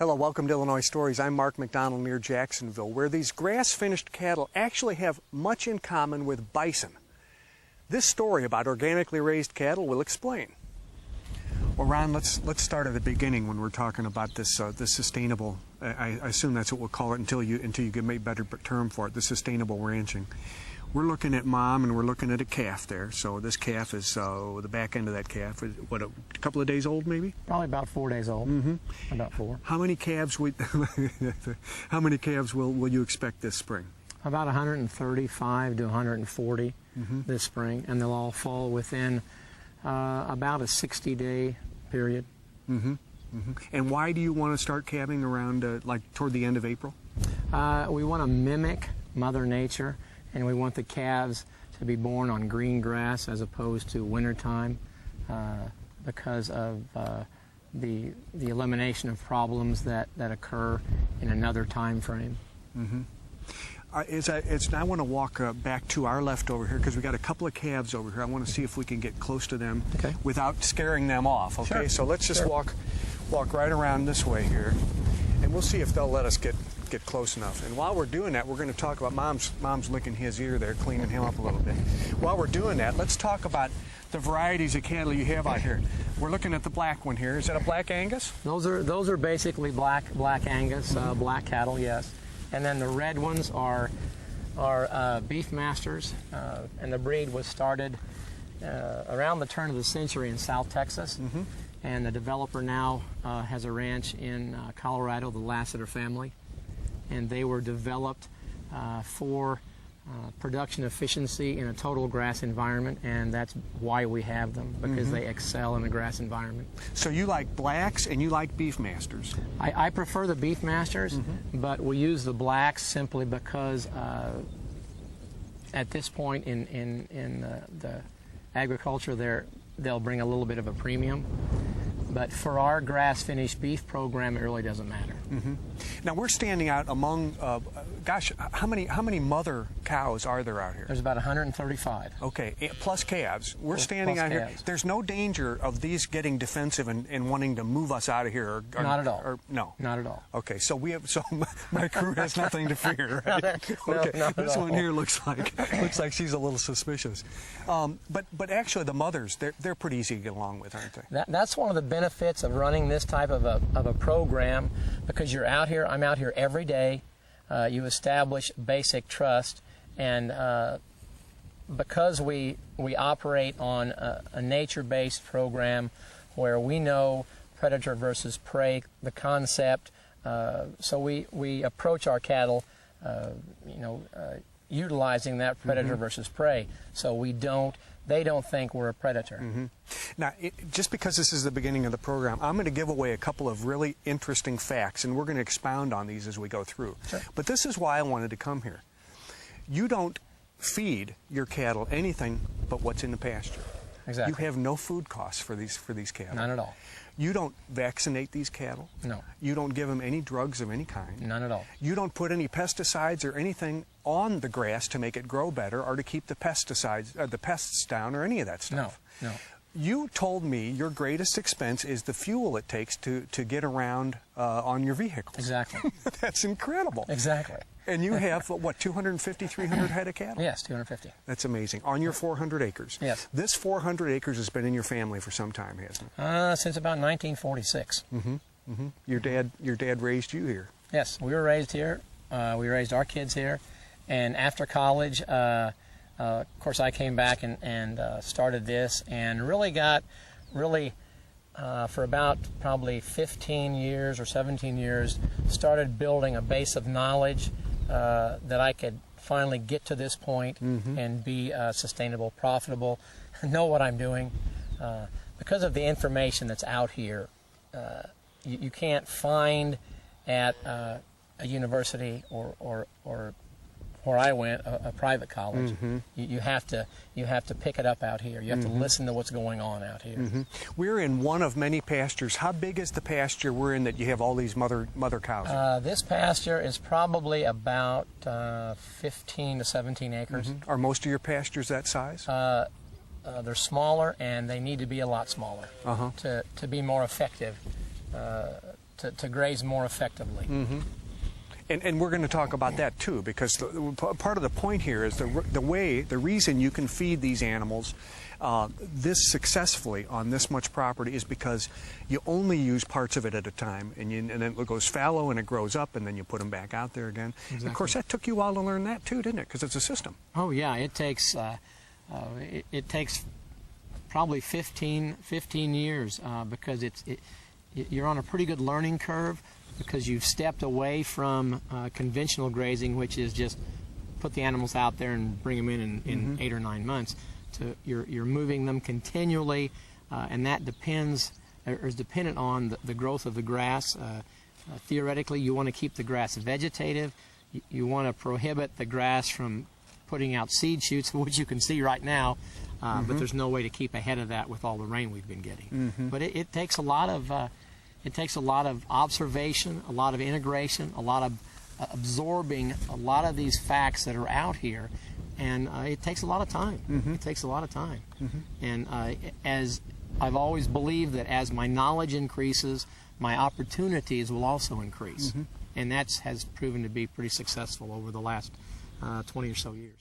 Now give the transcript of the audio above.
Hello, welcome to Illinois Stories. I'm Mark McDonald near Jacksonville, where these grass-finished cattle actually have much in common with bison. This story about organically raised cattle will explain. Well, Ron, let's start at the beginning when we're talking about this sustainable. I assume that's what we'll call it until you get a better term for it. The sustainable ranching. We're looking at mom and we're looking at a calf there. So this calf is the back end of that calf is what, a couple of days old maybe? Probably about 4 days old. Mm-hmm. About 4. How many calves how many calves will you expect this spring? About 135 to 140 this spring, and they'll all fall within about a 60-day period. Mm-hmm. Mm-hmm. And why do you want to start calving around like toward the end of April? We want to mimic Mother Nature, and we want the calves to be born on green grass as opposed to wintertime because of the elimination of problems that occur in another time frame. Mm-hmm. I want to walk back to our left over here because we got a couple of calves over here. I want to see if we can get close to them without scaring them off. Okay, sure. So let's just walk right around this way here, and we'll see if they'll let us get close enough. And while we're doing that, we're going to talk about mom's licking his ear there, cleaning him up a little bit. While we're doing that, let's talk about the varieties of cattle you have out here. We're looking at the black one here. Is that a black Angus? Those are basically black Angus, black cattle, yes. And then the red ones are beef masters, and the breed was started around the turn of the century in South Texas. Mm-hmm. And the developer now has a ranch in Colorado, the Lassiter family. And they were developed for production efficiency in a total grass environment, and that's why we have them, because they excel in a grass environment. So you like blacks and you like beef masters? I prefer the beef masters, but we use the blacks simply because at this point in the agriculture, they'll bring a little bit of a premium. But for our grass-finished beef program, it really doesn't matter. Mm-hmm. Now we're standing out among, how many mother cows are there out here? There's about 135. Okay, plus calves. We're standing out here. There's no danger of these getting defensive and wanting to move us out of here. Not at all. No. Not at all. Okay, so my crew has nothing to fear, right? Okay, not this one here looks like she's a little suspicious. But actually, the mothers, they're pretty easy to get along with, aren't they? That's one of the benefits of running this type of a program, because you're out here. I'm out here every day. You establish basic trust, and because we operate on a nature-based program where we know predator versus prey, the concept, so we approach our cattle, utilizing that predator versus prey, so they don't think we're a predator. Mm-hmm. Now, just because this is the beginning of the program, I'm going to give away a couple of really interesting facts, and we're going to expound on these as we go through. Sure. But this is why I wanted to come here. You don't feed your cattle anything but what's in the pasture. Exactly. You have no food costs for these cattle. None at all. You don't vaccinate these cattle. No. You don't give them any drugs of any kind. None at all. You don't put any pesticides or anything on the grass to make it grow better or to keep the the pests down or any of that stuff. No. You told me your greatest expense is the fuel it takes to get around on your vehicles. Exactly. That's incredible. Exactly. And you have, 250, 300 head of cattle? Yes, 250. That's amazing. On your 400 acres? Yes. This 400 acres has been in your family for some time, hasn't it? Since about 1946. Mm-hmm. Mm-hmm. Your dad raised you here? Yes, we were raised here. We raised our kids here. And after college, of course, I came back and started this, and for about probably 15 years or 17 years, started building a base of knowledge that I could finally get to this point and be sustainable, profitable, know what I'm doing. Because of the information that's out here, you can't find at a university or where I went, a private college. You have to pick it up out here. You have to listen to what's going on out here. We're in one of many pastures. How big is the pasture we're in that you have all these mother cows? This pasture is probably about 15 to 17 acres. Are most of your pastures that size? They're smaller, and they need to be a lot smaller to be more effective to graze more effectively. And we're going to talk about that too, because part of the point here is the reason you can feed these animals this successfully on this much property is because you only use parts of it at a time, and then it goes fallow and it grows up, and then you put them back out there again. Exactly. Of course, that took you a while to learn that too, didn't it? Because it's a system. Oh yeah, it takes it takes probably 15 years because you're on a pretty good learning curve, because you've stepped away from conventional grazing, which is just put the animals out there and bring them in 8 or 9 months, to you're moving them continually, and that is dependent on the growth of the grass. Theoretically, you want to keep the grass vegetative. You want to prohibit the grass from putting out seed shoots, which you can see right now, but there's no way to keep ahead of that with all the rain we've been getting. But it takes a lot of observation, a lot of integration, a lot of absorbing a lot of these facts that are out here, and it takes a lot of time. It takes a lot of time. And as I've always believed, that as my knowledge increases, my opportunities will also increase. And that has proven to be pretty successful over the last 20 or so years.